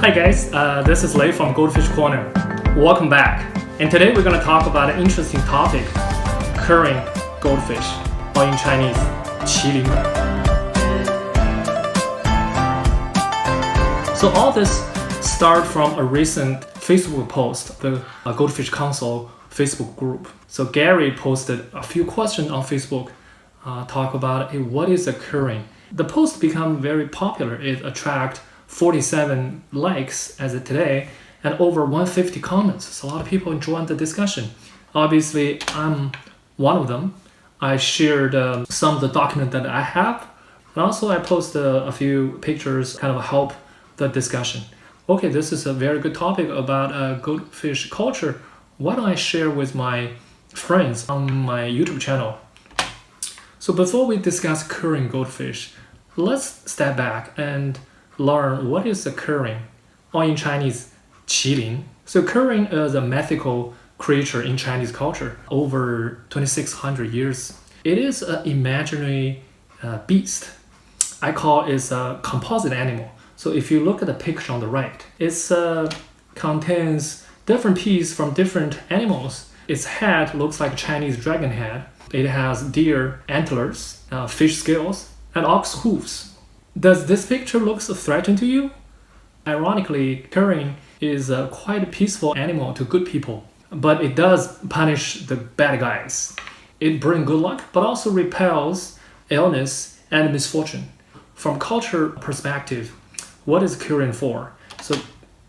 Hi guys, this is Lei from Goldfish Corner. Welcome back. And today we're going to talk about an interesting topic, Kirin Goldfish, or in Chinese, Qilin. So all this started from a recent Facebook post, the Goldfish Council Facebook group. So Gary posted a few questions on Facebook, talk about, hey, what is a Kirin? The post became very popular. It attracted 47 likes as of today and over 150 comments. So a lot of people joined the discussion. Obviously, I'm one of them. I shared some of the document that I have, and also I posted a few pictures kind of help the discussion. Okay, this is a very good topic about goldfish culture. Why don't I share with my friends on my YouTube channel? So before we discuss Kirin goldfish, let's step back and learn what is a Kirin, or in Chinese, Qilin. So Kirin is a mythical creature in Chinese culture over 2,600 years. It is an imaginary beast. I call it a composite animal. So if you look at the picture on the right, it contains different pieces from different animals. Its head looks like a Chinese dragon head. It has deer antlers, fish scales, and ox hooves. Does this picture look threatening to you? Ironically, Kirin is a quite peaceful animal to good people, but it does punish the bad guys. It brings good luck, but also repels illness and misfortune. From culture perspective, what is Kirin for? So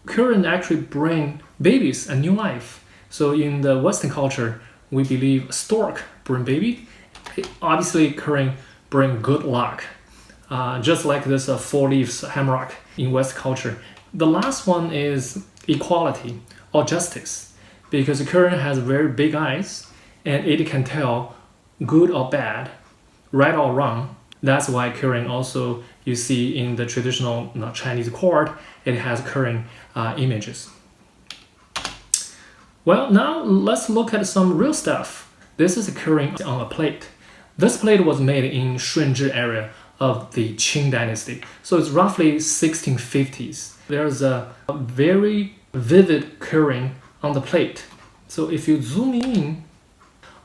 Kirin actually bring babies a new life. So in the Western culture, we believe stork bring baby. Obviously, Kirin bring good luck. Just like this four leaves hamrock in West culture. The last one is equality or justice, because Kirin has very big eyes and it can tell good or bad, right or wrong. That's why Kirin also you see in the traditional Chinese court, it has Kirin images. Well, now let's look at some real stuff. This is a Kirin on a plate. This plate was made in Shunzhi area of the Qing dynasty. So it's roughly 1650s. There's a very vivid Kirin on the plate. So if you zoom in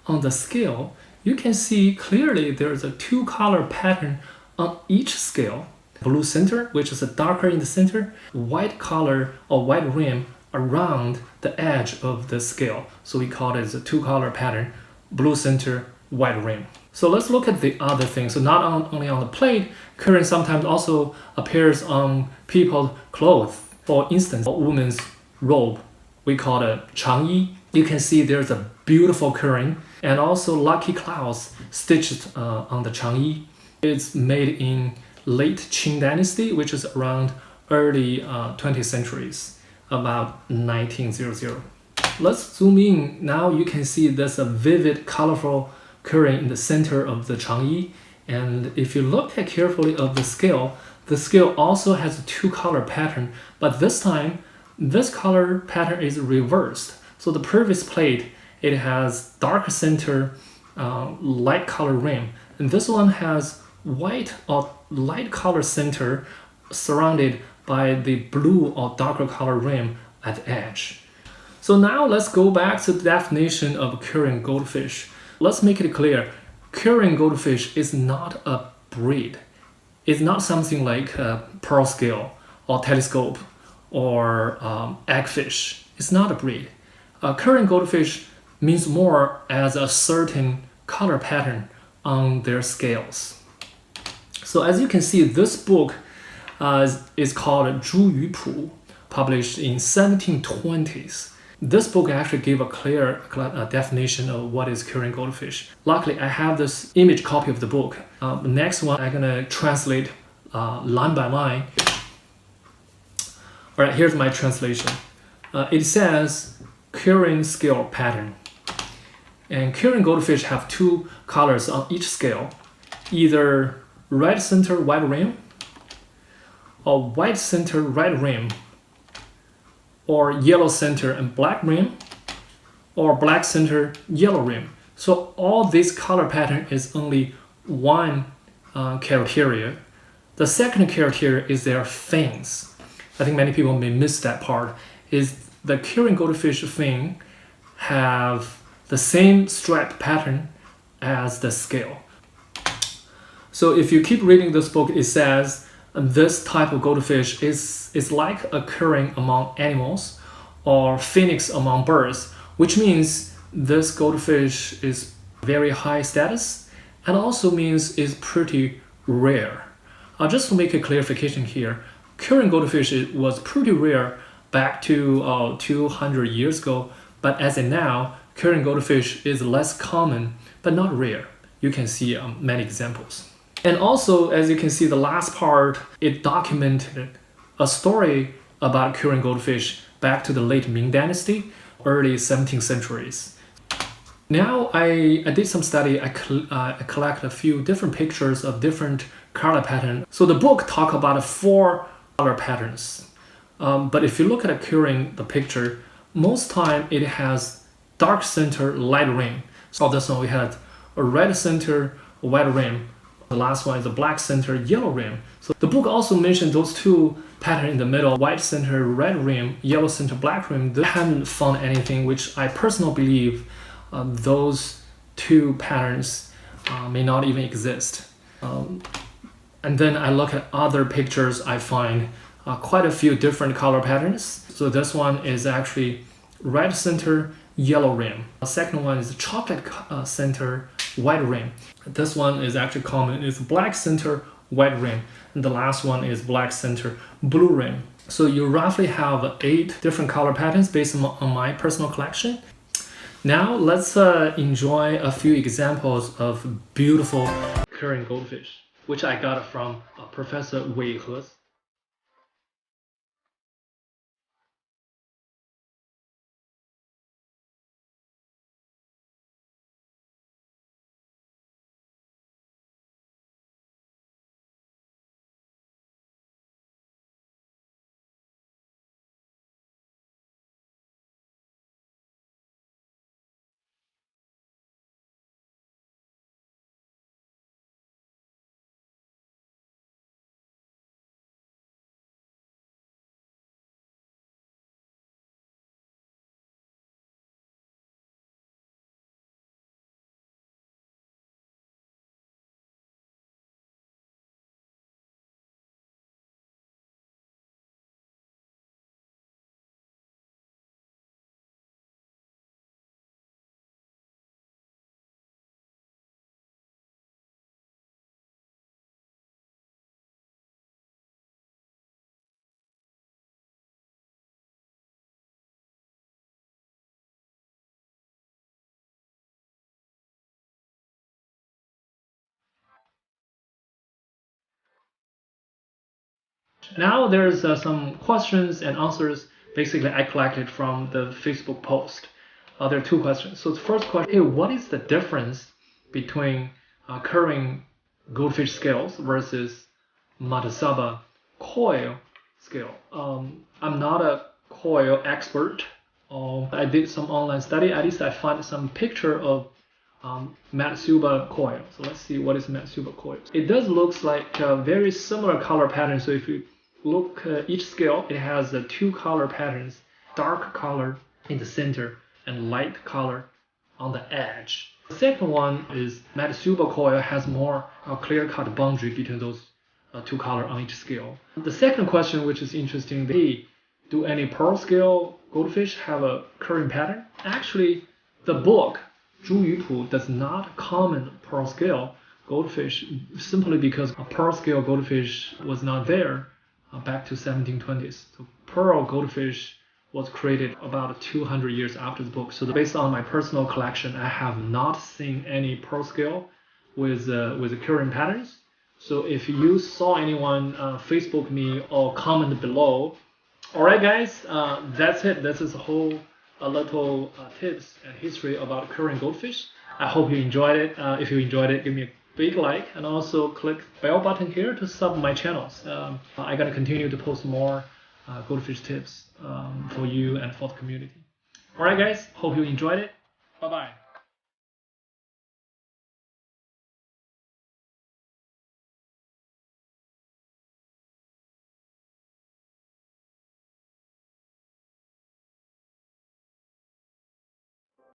on the scale, you can see clearly there's a two-color pattern on each scale. Blue center, which is a darker in the center, white color or white rim around the edge of the scale. So we call it a two-color pattern, blue center, white rim. So let's look at the other things. So not only on the plate, Kirin sometimes also appears on people's clothes. For instance, a woman's robe, we call it changyi. You can see there's a beautiful Kirin and also lucky clouds stitched on the changyi. It's made in late Qing dynasty, which is around early 20th centuries, about 1900. Let's zoom in. Now you can see there's a vivid, colorful Kirin in the center of the changyi, and if you look at carefully of the scale also has a two-color pattern, but this time this color pattern is reversed. So the previous plate, it has dark center, light color rim, and this one has white or light color center surrounded by the blue or darker color rim at the edge. So now let's go back to the definition of Kirin goldfish. Let's make it clear, Kirin goldfish is not a breed. It's not something like a pearl scale or telescope or eggfish. It's not a breed. Kirin goldfish means more as a certain color pattern on their scales. So as you can see, this book is called Zhu Yu Pu, published in 1720s. This book actually gave a clear definition of what is Kirin goldfish. Luckily, I have this image copy of the book. The next one, I'm gonna translate line by line. All right, here's my translation. It says Kirin scale pattern. And Kirin goldfish have two colors on each scale, either red center, white rim, or white center, red rim, or yellow center and black rim, or black center, yellow rim. So all this color pattern is only one criteria. The second criteria is their fins. I think many people may miss that part, is the Kirin goldfish fin have the same stripe pattern as the scale. So if you keep reading this book, it says this type of goldfish is like occurring among animals or phoenix among birds, which means this goldfish is very high status and also means it's pretty rare. Just to make a clarification here, Kirin goldfish was pretty rare back to 200 years ago, but as of now, Kirin goldfish is less common but not rare. You can see many examples. And also, as you can see, the last part, it documented a story about Kirin goldfish back to the late Ming Dynasty, early 17th centuries. Now I did some study. I collected a few different pictures of different color patterns. So the book talk about 4 color patterns. But if you look at a Kirin, the picture, most time it has dark center, light rim. So this one we had a red center, white rim. The last one is a black center, yellow rim. So the book also mentioned those 2 patterns in the middle, white center, red rim, yellow center, black rim. They haven't found anything, which I personally believe those 2 patterns may not even exist. And then I look at other pictures, I find quite a few different color patterns. So this one is actually red center, yellow rim. The second one is chocolate center, white rim. This one is actually common. It's black center, white rim. And the last one is black center, blue rim. So you roughly have 8 different color patterns based on my personal collection. Now let's enjoy a few examples of beautiful Kirin goldfish, which I got from Professor Wei He. Now there's some questions and answers. Basically, I collected from the Facebook post. There are 2 questions. So the first question, hey, what is the difference between Kirin goldfish scales versus Matsubara coil scale? I'm not a coil expert. I did some online study. At least I found some picture of Matsubara coil. So let's see what is Matsubara coil. It does look like a very similar color pattern. So if you look at each scale, it has 2 color patterns, dark color in the center and light color on the edge. The second one is Matsubara coil has more clear-cut boundary between those 2 colors on each scale. The second question, which is interesting, do any pearl scale goldfish have a Kirin pattern? Actually, the book Zhu Yu does not comment pearl scale goldfish simply because a pearl scale goldfish was not there back to 1720s. So pearl goldfish was created about 200 years after the book. So based on my personal collection, I have not seen any pearl scale with Kirin patterns. So if you saw anyone Facebook me or comment below. Alright guys, that's it. This is a little tips and history about Kirin goldfish. I hope you enjoyed it. If you enjoyed it, give me a big like and also click bell button here to sub my channels. I'm gonna continue to post more goldfish tips for you and for the community. Alright guys, hope you enjoyed it. Bye bye.